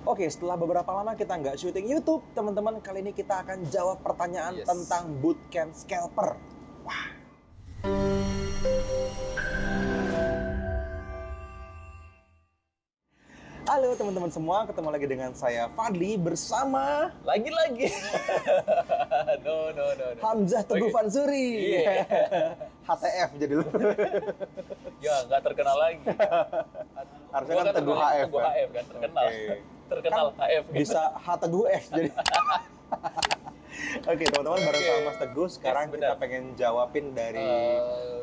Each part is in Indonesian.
Oke, setelah beberapa lama kita nggak syuting YouTube, teman-teman, kali ini kita akan jawab pertanyaan tentang bootcamp scalper. Wah. Halo teman-teman semua, ketemu lagi dengan saya Fadli bersama lagi. No. Hamzah Teguh Fansuri. HTF jadi lu. Ya, nggak terkenal lagi. Harusnya kan Teguh HF. Teguh HF kan terkenal. Okay. Terkenal kan HF. Bisa H Teguh F jadi. Oke, teman-teman, bareng sama Mas Teguh, sekarang kita pengen jawabin dari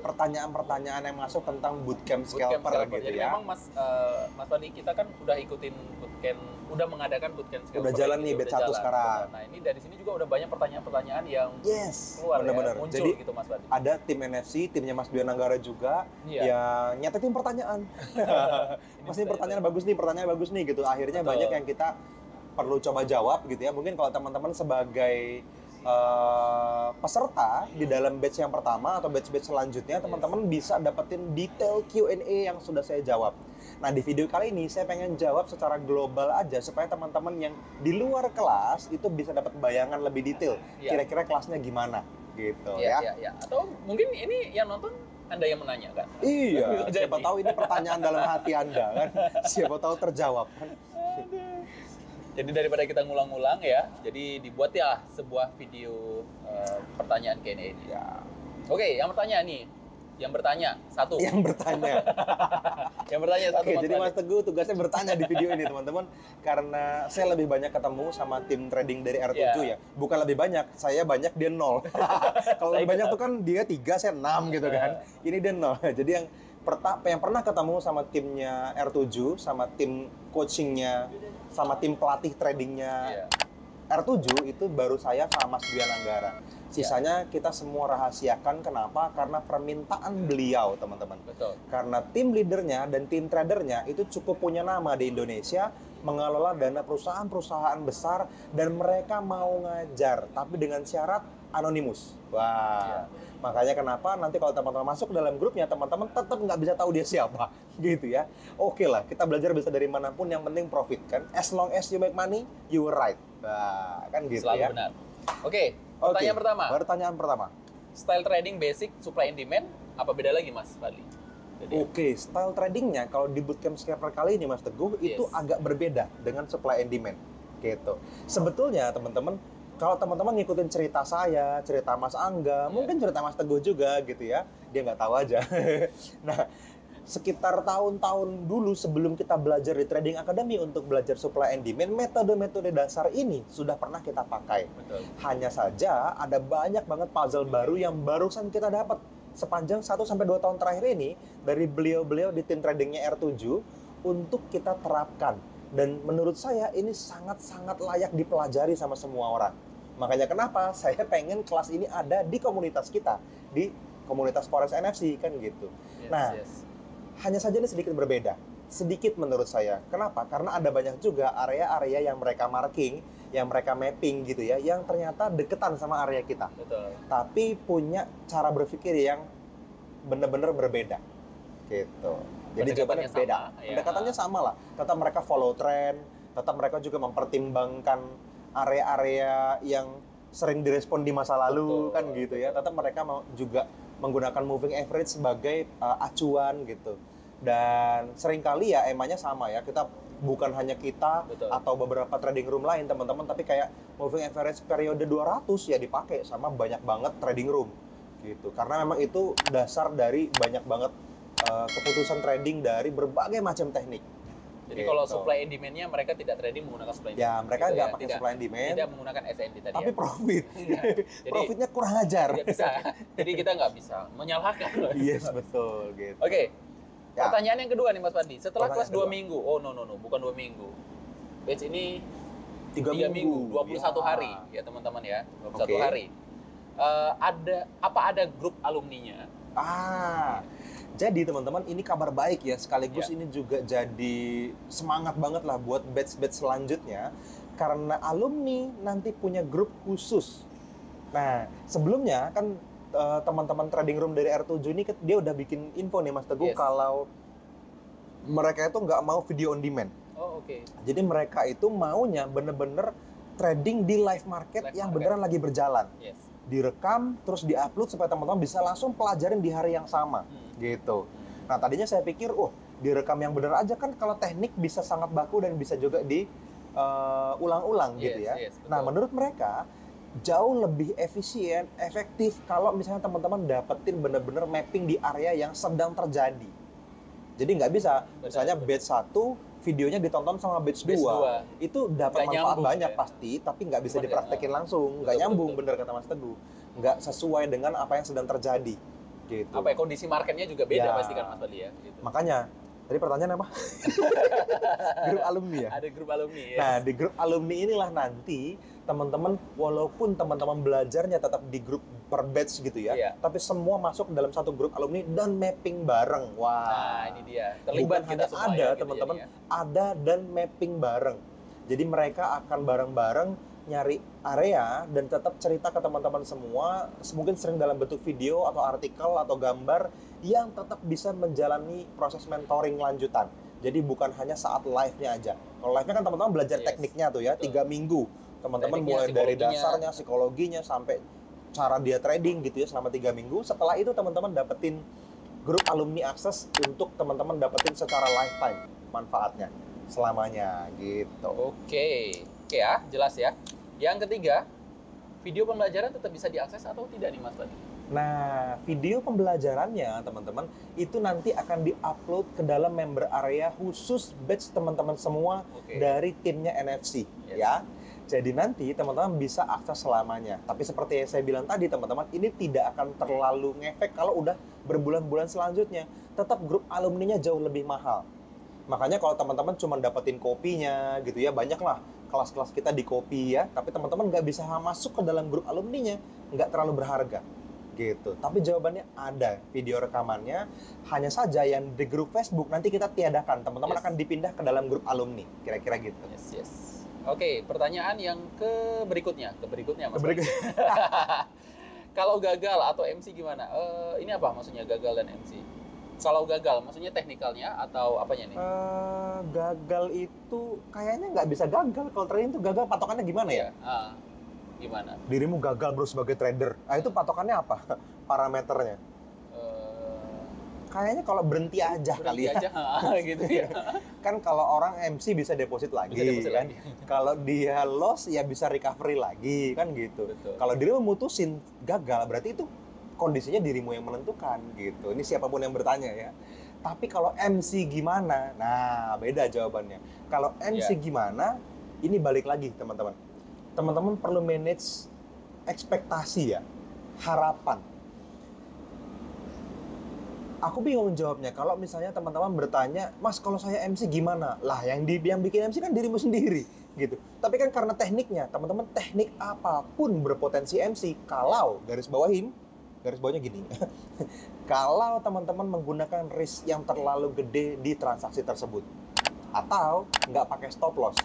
pertanyaan-pertanyaan yang masuk tentang bootcamp scalper gitu. Jadi ya. memang Mas Fadli, kita kan udah ikutin bootcamp, udah mengadakan bootcamp scalper. Udah jalan nih, batch 1 sekarang. Nah, ini dari sini juga udah banyak pertanyaan-pertanyaan yang keluar bener-bener. muncul. Jadi, gitu Mas Fadli. Ada tim NFC, timnya Mas Dion Anggara juga, yang nyatetin pertanyaan. Pasti pertanyaan bagus nih gitu. Akhirnya banyak yang kita perlu coba jawab gitu ya. Mungkin kalau teman-teman sebagai peserta di dalam batch yang pertama atau batch-batch selanjutnya, teman-teman bisa dapetin detail Q&A yang sudah saya jawab. Nah, di video kali ini saya pengen jawab secara global aja supaya teman-teman yang di luar kelas itu bisa dapat bayangan lebih detail. Kira-kira kelasnya gimana gitu ya. Atau mungkin ini yang nonton Anda yang menanya kan? Iya, siapa tahu ini pertanyaan dalam hati Anda kan. Siapa tahu terjawab kan. Jadi daripada kita ngulang-ngulang ya, jadi dibuat ya sebuah video pertanyaan Q&A ini. Ya. Oke, yang bertanya satu. Yang bertanya satu. Oke, jadi Mas Teguh tugasnya bertanya di video ini, teman-teman. Karena saya lebih banyak ketemu sama tim trading dari R7 ya. Bukan lebih banyak, saya banyak, dia 0. Kalau lebih banyak tuh kan dia 3, saya 6 gitu kan. Ini dia 0. Jadi yang pernah ketemu sama timnya R7, sama tim coachingnya, sama tim pelatih tradingnya R7 itu baru saya sama Mas Dion Anggara. Sisanya kita semua rahasiakan. Kenapa? Karena permintaan beliau, teman-teman. Betul. Karena tim leadernya dan tim tradernya itu cukup punya nama di Indonesia, mengelola dana perusahaan-perusahaan besar, dan mereka mau ngajar, tapi dengan syarat anonimus. Wah, makanya kenapa nanti kalau teman-teman masuk dalam grupnya, teman-teman tetap nggak bisa tahu dia siapa, gitu ya. Oke lah, kita belajar bisa dari manapun, yang penting profit kan. As long as you make money, you were right. Nah, kan gitu. Selalu ya. Benar. Oke, pertanyaan pertama. Style trading basic, supply and demand, apa beda lagi Mas Fadli? Oke, style tradingnya kalau di bootcamp scalper kali ini Mas Teguh itu agak berbeda dengan supply and demand, gitu. Sebetulnya teman-teman, kalau teman-teman ngikutin cerita saya, cerita Mas Angga, mungkin cerita Mas Teguh juga gitu ya, dia nggak tahu aja. Nah, sekitar tahun-tahun dulu sebelum kita belajar di Trading Academy untuk belajar supply and demand, metode-metode dasar ini sudah pernah kita pakai. Betul. Hanya saja ada banyak banget puzzle baru yang barusan kita dapat sepanjang 1-2 tahun terakhir ini dari beliau-beliau di tim tradingnya R7 untuk kita terapkan. Dan menurut saya ini sangat-sangat layak dipelajari sama semua orang. Makanya kenapa saya pengen kelas ini ada di komunitas kita, di komunitas Forex NFC kan gitu. Hanya saja ini sedikit berbeda. Sedikit menurut saya. Kenapa? Karena ada banyak juga area-area yang mereka marking, yang mereka mapping gitu ya, yang ternyata deketan sama area kita. Betul. Tapi punya cara berpikir yang benar-benar berbeda. Gitu. Jadi jawabannya beda. Pendekatannya sama lah. Tetap mereka follow trend, tetap mereka juga mempertimbangkan area-area yang sering direspon di masa lalu. Kan gitu ya. Tetap mereka juga menggunakan moving average sebagai acuan gitu. Dan seringkali ya emanya sama ya, kita bukan hanya kita atau beberapa trading room lain teman-teman, tapi kayak moving average periode 200 ya dipakai sama banyak banget trading room gitu. Karena memang itu dasar dari banyak banget keputusan trading dari berbagai macam teknik. Jadi kalau supply and demand-nya mereka tidak trading menggunakan supply and demand. Ya, mereka nggak pakai supply and demand. Tidak menggunakan SND tadi. Tapi profit. Profitnya kurang ajar. Tidak bisa. Jadi kita nggak bisa menyalahkan. Yes, betul gitu. Oke. Pertanyaan yang kedua nih Mas Fadli. Setelah kelas 2 minggu. Oh, no, bukan 2 minggu. Batch ini 3 minggu, 21 hari ya teman-teman ya. 21 hari. Ada grup alumninya? Jadi teman-teman, ini kabar baik ya, sekaligus ini juga jadi semangat banget lah buat batch-batch selanjutnya, karena alumni nanti punya grup khusus. Nah, sebelumnya kan teman-teman trading room dari R7 ini dia udah bikin info nih Mas Teguh, kalau mereka itu nggak mau video on demand. Oh, oke. Jadi mereka itu maunya bener-bener trading di live market yang beneran lagi berjalan. Yes. Direkam, terus diupload supaya teman-teman bisa langsung pelajarin di hari yang sama. Gitu. Nah, tadinya saya pikir, direkam yang bener aja kan kalau teknik bisa sangat baku dan bisa juga diulang-ulang gitu ya. Yes, nah, menurut mereka, jauh lebih efisien, efektif kalau misalnya teman-teman dapetin bener-bener mapping di area yang sedang terjadi. Jadi nggak bisa, misalnya batch 1, videonya ditonton sama batch 2. Itu dapat manfaat banyak pasti, tapi nggak bisa dipraktekin langsung. Nggak nyambung, bener kata Mas Teguh. Nggak sesuai dengan apa yang sedang terjadi. Gitu. Apa ya, kondisi marketnya juga beda pasti kan Mas Fadli ya? Gitu. Makanya, tadi pertanyaan apa? Grup alumni ya? Ada grup alumni ya. Nah, di grup alumni inilah nanti teman-teman, walaupun teman-teman belajarnya tetap di grup per batch gitu ya, tapi semua masuk dalam satu grup alumni dan mapping bareng. Wah, nah ini dia. Terlibat kita semua ada ya, teman-teman, gitu ada dan mapping bareng. Jadi mereka akan bareng-bareng nyari area dan tetap cerita ke teman-teman semua, mungkin sering dalam bentuk video atau artikel atau gambar yang tetap bisa menjalani proses mentoring lanjutan. Jadi bukan hanya saat live-nya aja. Kalau live-nya kan teman-teman belajar tekniknya tuh ya, 3 minggu. Teman-teman mulai dari dasarnya, psikologinya, sampai cara dia trading gitu ya selama 3 minggu. Setelah itu teman-teman dapetin grup alumni akses untuk teman-teman dapetin secara lifetime manfaatnya selamanya gitu. Oke ya, jelas ya. Yang ketiga, video pembelajaran tetap bisa diakses atau tidak nih Mas Fadli? Nah, video pembelajarannya teman-teman itu nanti akan diupload ke dalam member area khusus batch teman-teman semua dari timnya NFC ya. Jadi nanti teman-teman bisa akses selamanya. Tapi seperti yang saya bilang tadi teman-teman, ini tidak akan terlalu ngefek kalau udah berbulan-bulan selanjutnya. Tetap grup alumninya jauh lebih mahal. Makanya kalau teman-teman cuma dapetin kopinya gitu ya, banyak lah kelas-kelas kita di kopi ya, tapi teman-teman nggak bisa masuk ke dalam grup alumninya, nggak terlalu berharga gitu. Tapi jawabannya ada, video rekamannya. Hanya saja yang di grup Facebook nanti kita tiadakan, teman-teman akan dipindah ke dalam grup alumni, kira-kira gitu. Yes. Oke, pertanyaan yang berikutnya Mas. Kalau gagal atau MC gimana? Ini apa maksudnya gagal dan MC? Kalau gagal, maksudnya teknikalnya atau apanya nih? Gagal itu kayaknya nggak bisa gagal. Kalau trading itu gagal, patokannya gimana ya? Gimana? Dirimu gagal bro sebagai trader. Itu patokannya apa? Parameternya? Kayaknya kalau berhenti aja kali ya. Gitu ya. Kan kalau orang MC bisa deposit lagi kan. Kalau dia loss ya bisa recovery lagi kan gitu. Kalau dirimu mutusin gagal, berarti itu kondisinya dirimu yang menentukan gitu. Ini siapapun yang bertanya ya. Tapi kalau MC gimana? Nah, beda jawabannya. Kalau MC gimana? Ini balik lagi teman-teman. Teman-teman perlu manage ekspektasi ya, harapan. Aku bingung jawabnya. Kalau misalnya teman-teman bertanya, Mas kalau saya MC gimana? Lah yang bikin MC kan dirimu sendiri gitu. Tapi kan karena tekniknya, teman-teman teknik apapun berpotensi MC. Kalau garis bawahnya gini, kalau teman-teman menggunakan risk yang terlalu gede di transaksi tersebut, atau nggak pakai stop loss,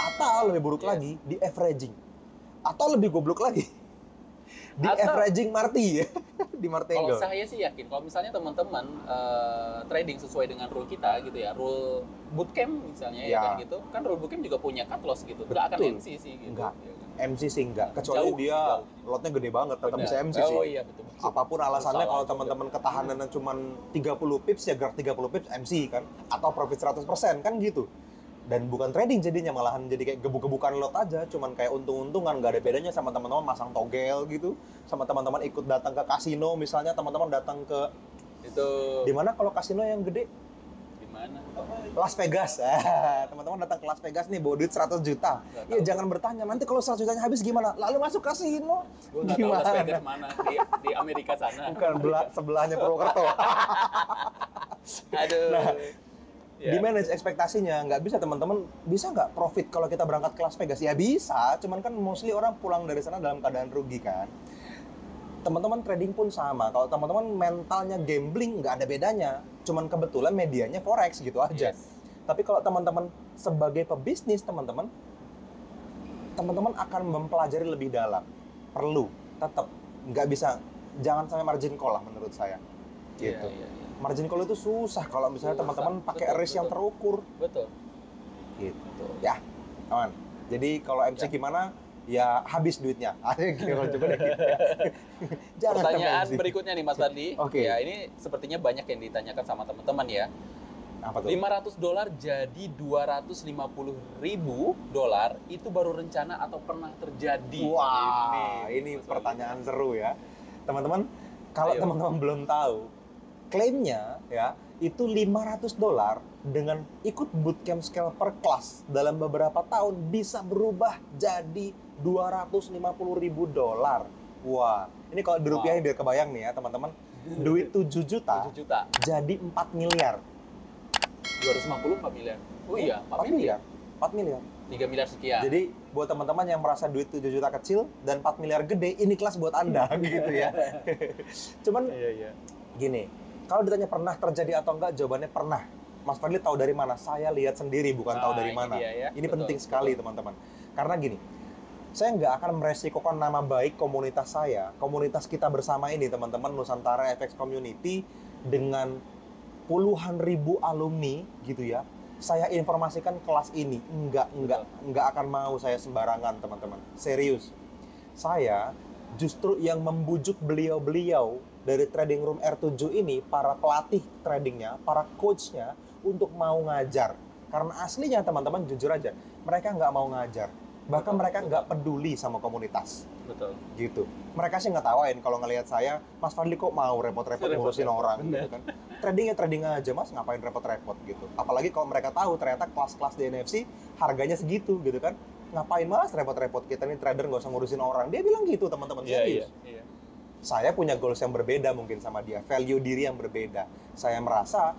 atau lebih buruk lagi, di averaging, atau lebih goblok lagi, di averaging Marti, di Martengel. Kalau saya sih yakin, kalau misalnya teman-teman trading sesuai dengan rule kita gitu ya, rule bootcamp misalnya ya kan gitu, kan rule bootcamp juga punya cut loss gitu, nggak akan MC sih gitu. Enggak. MC sih enggak, kecuali dia lotnya gede banget, tetap bisa MC sih. Oh iya betul. Apapun alasannya, kalau teman-teman ketahanan cuma 30 pips ya gerak 30 pips MC kan, atau profit 100% kan gitu. Dan bukan trading jadinya, malahan jadi kayak gebuk-gebukan lot aja, cuman kayak untung-untungan, nggak ada bedanya sama teman-teman masang togel gitu, sama teman-teman ikut datang ke kasino misalnya, teman-teman datang ke itu di mana kalau kasino yang gede? Mana? Las Vegas. Teman-teman datang ke Las Vegas nih bawa duit 100 juta. Ya jangan bertanya, nanti kalau 100 jutanya habis gimana? Lalu masuk kasino. Gue nggak tahu Las Vegas mana, di Amerika sana. Bukan, sebelahnya Purwokerto. Aduh. Nah, di manage ekspektasinya. Nggak bisa teman-teman, bisa nggak profit kalau kita berangkat ke Las Vegas? Ya bisa, cuman kan mostly orang pulang dari sana dalam keadaan rugi kan. Teman-teman trading pun sama. Kalau teman-teman mentalnya gambling, nggak ada bedanya. Cuman kebetulan medianya forex gitu aja. Tapi kalau teman-teman sebagai pebisnis, teman-teman akan mempelajari lebih dalam. Perlu, tetap nggak bisa, jangan sampai margin call lah menurut saya. Gitu. Margin call itu susah kalau misalnya teman-teman pakai risk yang terukur. Betul. Gitu. Ya, aman. Jadi kalau MC gimana? Ya habis duitnya. Coba deh gitu ya. Pertanyaan berikutnya nih Mas Fadli. Oke. Ya ini sepertinya banyak yang ditanyakan sama teman-teman ya. Apa tuh? $500 jadi $250.000 itu baru rencana atau pernah terjadi? Wah, ini pertanyaan seru ya. Teman-teman, kalau teman-teman belum tahu, klaimnya ya itu $500 dengan ikut bootcamp scalper kelas dalam beberapa tahun bisa berubah jadi $250.000. Wah, ini kalau dirupiahin biar kebayang nih ya teman-teman. Duit 7 juta jadi 4 miliar. 250 4 miliar. Oh iya, 4 miliar. 4 miliar. 3 miliar sekian. Jadi buat teman-teman yang merasa duit 7 juta kecil dan 4 miliar gede, ini kelas buat Anda gitu ya. Cuman gini, kalau ditanya pernah terjadi atau enggak, jawabannya pernah. Mas Fadli tahu dari mana? Saya lihat sendiri, bukan tahu dari mana. Ini penting sekali teman-teman. Karena gini, saya nggak akan meresikokan nama baik komunitas saya, komunitas kita bersama ini teman-teman Nusantara FX Community dengan puluhan ribu alumni gitu ya. Saya informasikan kelas ini nggak akan mau saya sembarangan teman-teman. Serius. Saya justru yang membujuk beliau-beliau dari Trading Room R7 ini, para pelatih tradingnya, para coachnya untuk mau ngajar. Karena aslinya teman-teman jujur aja, mereka nggak mau ngajar. Bahkan mereka nggak peduli sama komunitas. Betul. Gitu. Mereka sih ngetawain kalau ngelihat saya, Mas Fadli kok mau repot-repot ngurusin orang gitu kan. Tradingnya trading aja Mas, ngapain repot-repot gitu. Apalagi kalau mereka tahu ternyata kelas-kelas di NFC harganya segitu gitu kan. Ngapain Mas repot-repot, kita nih trader nggak usah ngurusin orang. Dia bilang gitu teman-teman, serius. Iya. Saya punya goals yang berbeda mungkin sama dia, value diri yang berbeda. Saya merasa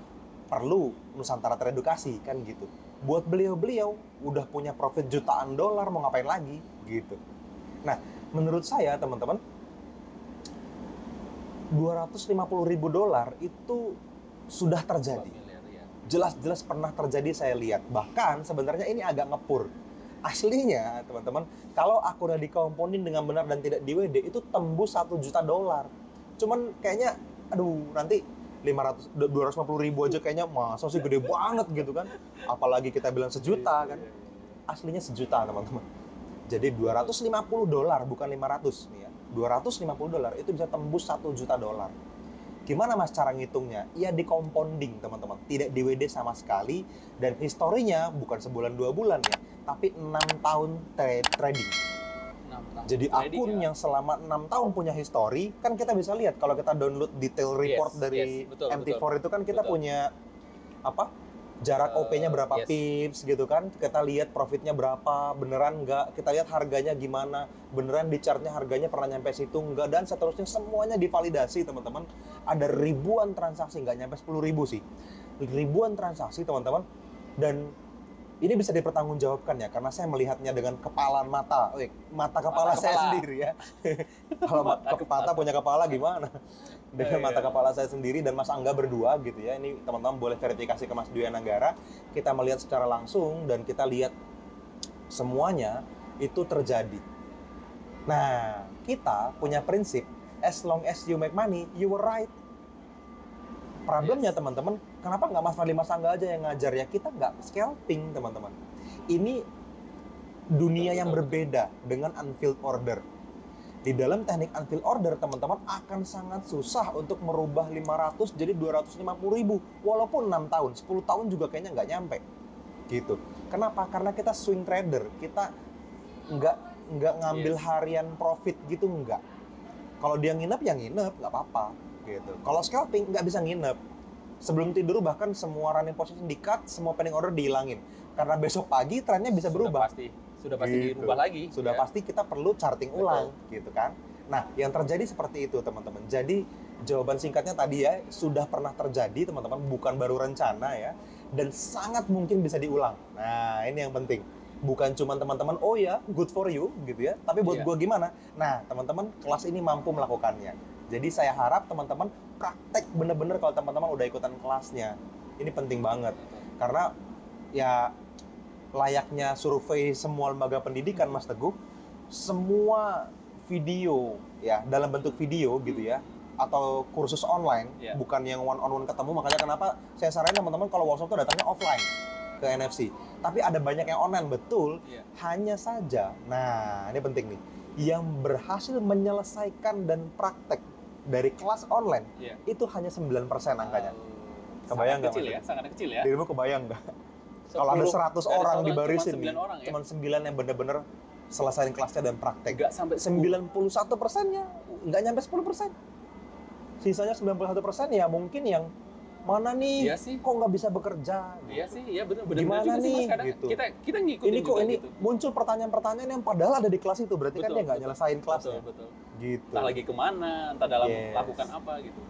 perlu Nusantara teredukasi kan gitu. Buat beliau-beliau udah punya profit jutaan dolar, mau ngapain lagi gitu. Nah, menurut saya teman-teman, $250.000 itu sudah terjadi. Jelas-jelas pernah terjadi, saya lihat. Bahkan sebenarnya ini agak ngepur. Aslinya teman-teman, kalau aku udah dikomponin dengan benar dan tidak di WD, itu tembus $1 juta. Cuman kayaknya, aduh nanti 250.000 aja kayaknya masa sih gede banget gitu kan. Apalagi kita bilang sejuta kan. Aslinya sejuta teman-teman. Jadi $250 bukan 500 nih ya. $250 itu bisa tembus $1 juta. Gimana Mas cara ngitungnya? Ya di compounding teman-teman, tidak di WD sama sekali, dan historinya bukan sebulan 2 bulan ya, tapi 6 tahun trading. Jadi akun yang selama 6 tahun punya histori, kan kita bisa lihat kalau kita download detail report dari MT4 itu kan kita punya apa? Jarak OP-nya berapa pips gitu kan, kita lihat profitnya berapa, beneran nggak, kita lihat harganya gimana, beneran di chartnya harganya pernah nyampe situ nggak, dan seterusnya semuanya divalidasi teman-teman. Ada ribuan transaksi, nggak nyampe 10.000 sih, ribuan transaksi teman-teman, dan ini bisa dipertanggungjawabkan ya, karena saya melihatnya dengan mata kepala saya sendiri ya. Kalau mata punya kepala gimana? Dengan mata kepala saya sendiri dan Mas Angga berdua gitu ya. Ini teman-teman boleh verifikasi ke Mas Dwi Ananggara. Kita melihat secara langsung dan kita lihat semuanya itu terjadi. Nah, kita punya prinsip, as long as you make money, you were right. Problemnya teman-teman, kenapa nggak Mas Fadli Mas Angga aja yang ngajar ya? Kita nggak scalping teman-teman. Ini dunia yang berbeda dengan unfilled order. Di dalam teknik unfilled order teman-teman akan sangat susah untuk merubah 500 jadi 250.000 walaupun 6 tahun, 10 tahun juga kayaknya nggak nyampe. Gitu. Kenapa? Karena kita swing trader, kita nggak ngambil harian profit gitu, nggak. Kalau dia nginep ya nginep, nggak apa-apa. Gitu. Kalau scalping nggak bisa nginep. Sebelum tidur bahkan semua running position di-cut, semua pending order dihilangin. Karena besok pagi trennya bisa berubah. Sudah pasti gitu. dirubah lagi. Sudah pasti kita perlu charting ulang, gitu kan. Nah, yang terjadi seperti itu teman-teman. Jadi jawaban singkatnya tadi ya, sudah pernah terjadi teman-teman, bukan baru rencana ya. Dan sangat mungkin bisa diulang. Nah, ini yang penting. Bukan cuma teman-teman, oh ya, good for you gitu ya. Tapi buat gue gimana? Nah, teman-teman, kelas ini mampu melakukannya. Jadi saya harap teman-teman praktek bener-bener kalau teman-teman udah ikutan kelasnya. Ini penting banget. Karena ya layaknya survei semua lembaga pendidikan Mas Teguh, semua video ya dalam bentuk video gitu ya, atau kursus online, bukan yang one on one ketemu. Makanya kenapa saya saranin teman-teman kalau workshop itu datangnya offline ke NFC. Tapi ada banyak yang online, betul. Iya. Hanya saja, nah ini penting nih, yang berhasil menyelesaikan dan praktek dari kelas online, itu hanya 9% angkanya. Kebayang nggak? Kecil ya, sangat kecil ya. Dirimu kebayang nggak? Kalau ada 100 orang dibarisin nih, orang, cuma 9 yang benar-benar selesaiin kelasnya dan praktek. Nggak sampai 91%-nya, nggak nyampe 10%. Sisanya 91% ya mungkin yang mana nih, iya sih. kok nggak bisa bekerja? Iya sih, iya benar-benar Gimana juga nih? sih, Mas. Kadang Gitu. kita ngikutin ini kok juga ini gitu. muncul pertanyaan-pertanyaan yang padahal ada di kelas itu, berarti kan dia nggak nyelesain kelasnya. Betul. Gitu. Entah lagi kemana, entah dalam lakukan apa gitu.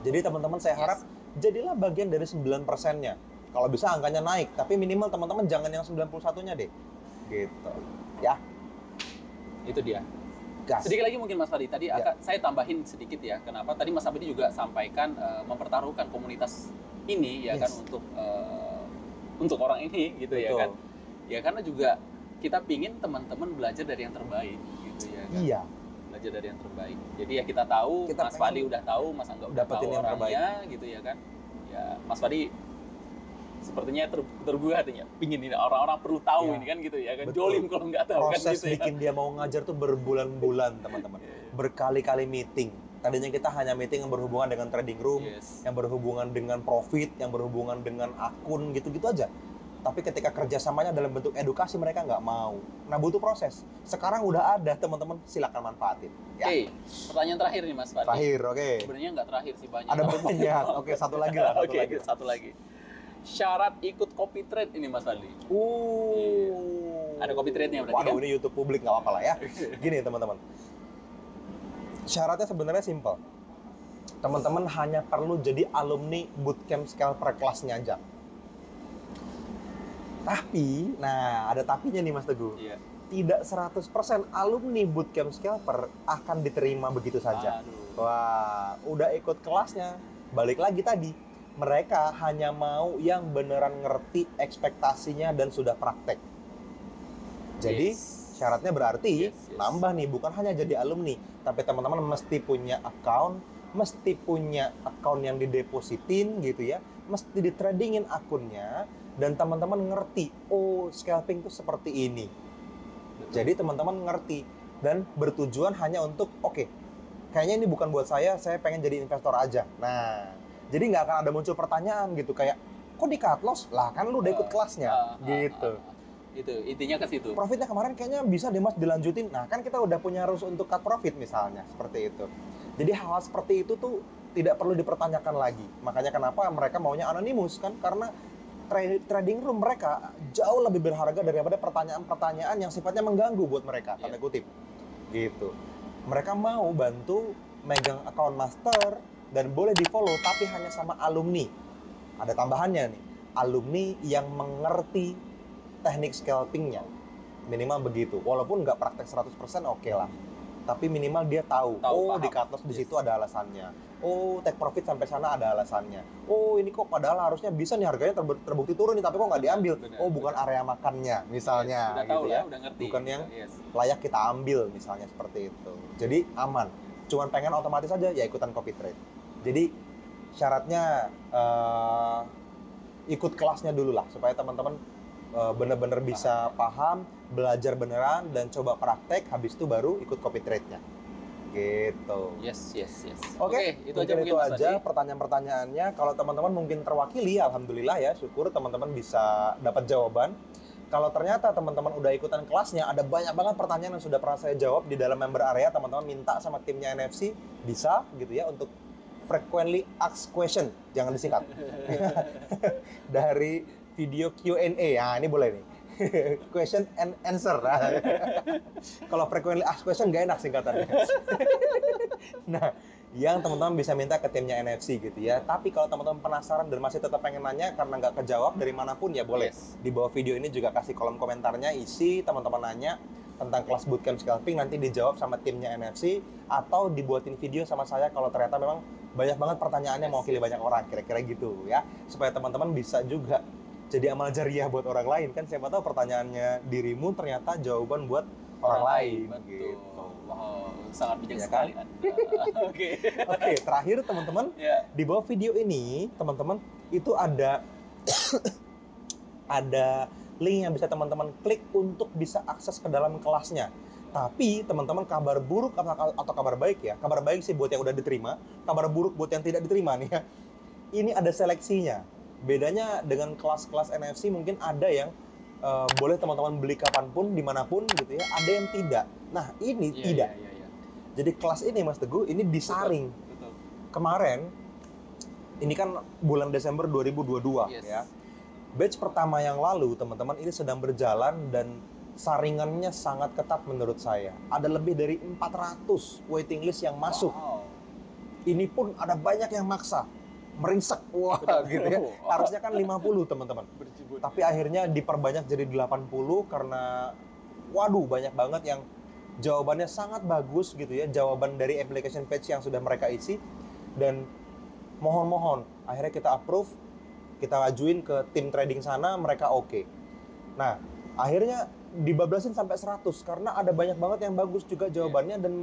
Jadi teman-teman saya harap jadilah bagian dari 9%-nya. Kalau bisa angkanya naik, tapi minimal teman-teman jangan yang 91-nya deh. Gitu. Ya. Itu dia. Gas. Sedikit lagi mungkin Mas Fadi, tadi saya tambahin sedikit ya. Kenapa? Tadi Mas Fadi juga sampaikan mempertaruhkan komunitas ini ya kan untuk orang ini gitu. Betul. Ya kan. Ya karena juga kita pingin teman-teman belajar dari yang terbaik gitu ya kan. Iya. Belajar dari yang terbaik. Jadi ya kita tahu, Mas Fadi udah tahu, Mas Angga udah tahu orangnya gitu ya kan. Ya Mas Fadi sepertinya terbuka hatinya, pingin ini orang-orang perlu tahu ini kan gitu ya kan. Betul. Jolim kalau nggak tahu. Proses kan gitu bikin dia mau ngajar tuh berbulan-bulan teman-teman, berkali-kali meeting. Tadinya kita hanya meeting yang berhubungan dengan trading room, yang berhubungan dengan profit, yang berhubungan dengan akun gitu-gitu aja. Tapi ketika kerjasamanya dalam bentuk edukasi mereka nggak mau. Nah butuh proses. Sekarang udah ada teman-teman, silakan manfaatin. Ya. Oke, pertanyaan terakhir nih Mas Fadi. Terakhir, Sebenarnya nggak terakhir sih, banyak. Ada banyak. Oke, satu lagi lah. Satu lagi. Syarat ikut copy trade ini Mas Fadli. Ada copy trade-nya berarti. Waduh, ini YouTube publik nggak apa-apa lah ya. Gini teman-teman. Syaratnya sebenarnya simpel. Teman-teman hanya perlu jadi alumni bootcamp scalper kelasnya aja. Tapi, nah ada tapinya nih Mas Teguh. Iya. Tidak 100% alumni bootcamp scalper akan diterima begitu saja. Aduh. Wah, udah ikut kelasnya. Balik lagi tadi. Mereka hanya mau yang beneran ngerti ekspektasinya dan sudah praktek. Jadi syaratnya berarti nambah nih, bukan hanya jadi alumni, tapi teman-teman mesti punya account yang didepositin gitu ya, mesti ditradingin akunnya, dan teman-teman ngerti, oh scalping itu seperti ini. Jadi teman-teman ngerti dan bertujuan hanya untuk kayaknya ini bukan buat saya pengen jadi investor aja. Nah, jadi nggak akan ada muncul pertanyaan gitu kayak, kok di cut loss? Lah kan lu udah ikut kelasnya, gitu. Itu intinya ke situ. Profitnya kemarin kayaknya bisa deh Mas dilanjutin. Nah kan kita udah punya rules untuk cut profit misalnya, seperti itu. Jadi hal seperti itu tuh tidak perlu dipertanyakan lagi. Makanya kenapa mereka maunya anonimus kan? Karena trading room mereka jauh lebih berharga daripada pertanyaan-pertanyaan yang sifatnya mengganggu buat mereka, tanda kutip. Gitu. Mereka mau bantu megang account master dan boleh di-follow, tapi hanya sama alumni. Ada tambahannya nih, alumni yang mengerti teknik scalpingnya. Minimal begitu. Walaupun nggak praktek 100% oke lah. Tapi minimal dia tahu paham. Di cut loss di situ ada alasannya. Oh, take profit sampai sana ada alasannya. Oh, ini kok padahal harusnya bisa nih harganya terbukti turun nih, tapi kok nggak diambil. Bukan area makannya, misalnya. Udah tahu gitu ya. Udah ngerti. Bukan yang layak kita ambil, misalnya seperti itu. Jadi aman. Cuman pengen otomatis aja ya ikutan copy trade. Jadi syaratnya ikut kelasnya dulu lah supaya teman-teman benar-benar bisa paham, belajar beneran dan coba praktek, habis itu baru ikut copy trade-nya. Gitu. Yes. Oke, itu aja pertanyaan-pertanyaannya. Kalau teman-teman mungkin terwakili, alhamdulillah ya, syukur teman-teman bisa dapat jawaban. Kalau ternyata teman-teman udah ikutan kelasnya, ada banyak banget pertanyaan yang sudah pernah saya jawab di dalam member area, teman-teman minta sama timnya NFC, bisa gitu ya untuk frequently asked question, jangan disingkat. Dari video Q&A, nah ini boleh nih. Question and answer. Kalau frequently asked question nggak enak singkatannya. Nah, yang teman-teman bisa minta ke timnya NFC gitu ya. Tapi kalau teman-teman penasaran dan masih tetap pengen nanya karena nggak kejawab dari manapun ya boleh. Di bawah video ini juga kasih kolom komentarnya, isi teman-teman nanya tentang kelas bootcamp scalping, nanti dijawab sama timnya NFC atau dibuatin video sama saya kalau ternyata memang banyak banget pertanyaannya mewakili banyak orang, kira-kira gitu ya. Supaya teman-teman bisa juga jadi amal jariah buat orang lain kan, siapa tahu pertanyaannya dirimu ternyata jawaban buat orang lain. Betul. Gitu. Wow, sangat bijak sekali. Oke, terakhir teman-teman, di bawah video ini teman-teman itu ada link yang bisa teman-teman klik untuk bisa akses ke dalam kelasnya. Tapi teman-teman, kabar buruk atau kabar baik ya, kabar baik sih buat yang udah diterima, kabar buruk buat yang tidak diterima nih ya. Ini ada seleksinya. Bedanya dengan kelas-kelas NFC mungkin ada yang boleh teman-teman beli kapanpun, dimanapun gitu ya, ada yang tidak. Nah ini tidak. Jadi kelas ini Mas Teguh, ini disaring. Betul. Kemarin, ini kan bulan Desember 2022 ya. Batch pertama yang lalu, teman-teman, ini sedang berjalan dan saringannya sangat ketat menurut saya. Ada lebih dari 400 waiting list yang masuk. Wow. Ini pun ada banyak yang maksa. Meringsek, wah gitu ya. Harusnya kan 50 teman-teman. Tapi akhirnya diperbanyak jadi 80 karena, waduh banyak banget yang jawabannya sangat bagus gitu ya. Jawaban dari application page yang sudah mereka isi. Dan mohon-mohon, akhirnya kita approve, kita ajuin ke tim trading sana, mereka oke. Nah, akhirnya dibablasin sampai 100 karena ada banyak banget yang bagus juga jawabannya dan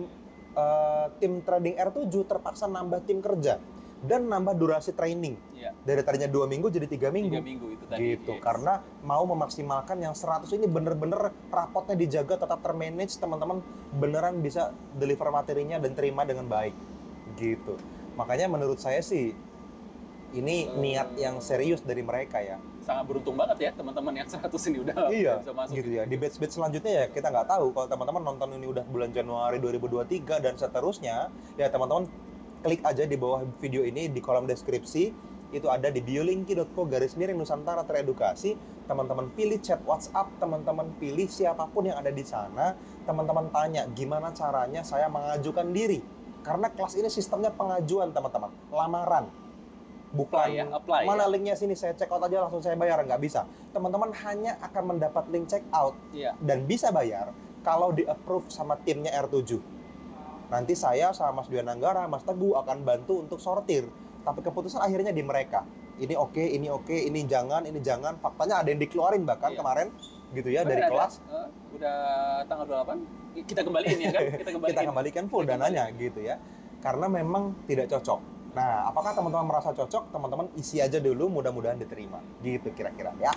tim trading R7 terpaksa nambah tim kerja dan nambah durasi training. Dari tadinya 2 minggu jadi 3 minggu. 3 minggu itu tadi. Gitu, karena mau memaksimalkan yang 100 ini bener-bener rapotnya dijaga, tetap termanage, teman-teman beneran bisa deliver materinya dan terima dengan baik. Gitu. Makanya menurut saya sih ini niat yang serius dari mereka ya. Sangat beruntung banget ya teman-teman yang 100 ini udah bisa masuk. Gitu ya. Di batch-batch selanjutnya ya kita nggak tahu. Kalau teman-teman nonton ini udah bulan Januari 2023 dan seterusnya, ya teman-teman klik aja di bawah video ini di kolom deskripsi. Itu ada di biolinki.co/Nusantara Teredukasi. Teman-teman pilih chat WhatsApp, teman-teman pilih siapapun yang ada di sana. Teman-teman tanya gimana caranya saya mengajukan diri. Karena kelas ini sistemnya pengajuan teman-teman, lamaran. Bukan apply, mana linknya sini saya check out aja langsung saya bayar, nggak bisa. Teman-teman hanya akan mendapat link check out dan bisa bayar kalau di approve sama timnya R7. Nanti saya sama Mas Dwi Nanggara, Mas Teguh akan bantu untuk sortir. Tapi keputusan akhirnya di mereka. Ini oke, ini jangan. Faktanya ada yang dikeluarin bahkan kemarin gitu ya dari kelas. Udah tanggal 28 kita kembaliin ya kan? Kita kembalikan full dananya gitu ya. Karena memang tidak cocok. Nah, apakah teman-teman merasa cocok? Teman-teman isi aja dulu, mudah-mudahan diterima. Gitu kira-kira ya.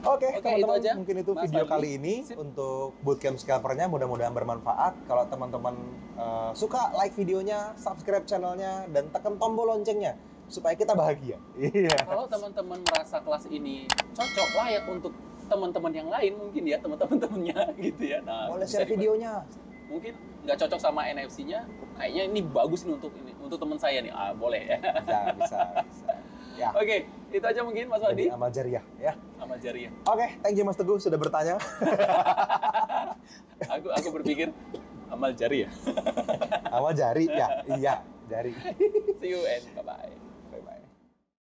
Oke, teman-teman, mungkin itu Mas video kali ini untuk bootcamp scalpernya. Mudah-mudahan bermanfaat. Kalau teman-teman suka, like videonya, subscribe channelnya, dan tekan tombol loncengnya supaya kita bahagia. Kalau teman-teman merasa kelas ini cocok, layak untuk teman-teman yang lain mungkin ya, teman-temannya gitu ya. Nah, boleh share videonya. Mungkin nggak cocok sama NFC-nya, kayaknya ini bagus nih untuk teman saya nih. Boleh ya. Bisa. Ya. Oke, itu aja mungkin Mas Wadi. Amal jariah ya. Amal jariah. Oke, thank you Mas Teguh sudah bertanya. aku berpikir amal jariah. Amal jari ya. Iya, jari. See you and bye-bye. Bye-bye.